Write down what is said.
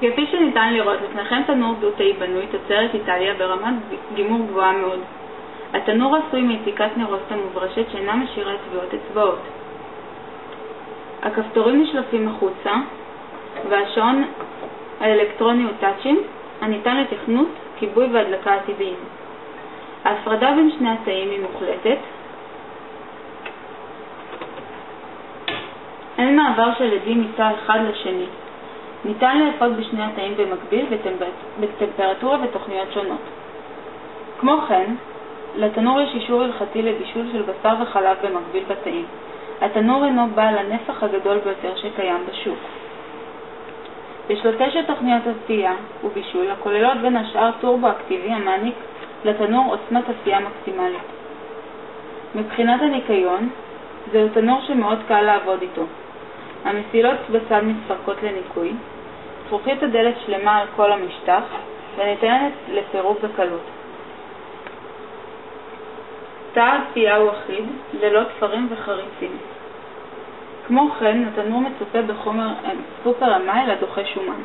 כפי שניתן לראות, לפניכם תנור דו-תאי בנוי תוצרת איטליה ברמת גימור גבוהה מאוד. התנור עשוי מיציקת נרוסטה מוברשת שאינה משאירה טביעות אצבעות. הכפתורים נשלפים החוצה, והשעון האלקטרוני הוא טאצ'ים, הניתן לתכנות, כיבוי והדלקה עתידיים. ההפרדה בין שני התאים היא מוחלטת. אין מעבר של עדים מתא אחד לשני. ניתן לאפות בשני התאים במקביל בטמפרטורה ותוכניות שונות. כמו כן, לתנור יש אישור הלכתי לבישול של בשר וחלב במקביל בתאים. התנור אינו בעל הנפח הגדול ביותר שקיים בשוק. יש לו 9 תוכניות עשייה ובישול הכוללות בין השאר טורבו אקטיבי המעניק לתנור עוצמת עשייה מקסימלית. מבחינת הניקיון, זהו תנור שמאוד קל לעבוד איתו. המסילות בצד מתפרקות לניקוי, זכוכית הדלת שלמה על כל המשטח וניתנת לפירוק בקלות. תא העשייה הוא אחיד, ללא תפרים וחריצים. כמו כן, התנור מצופה בחומר סופר אמייל הדוחה שומן.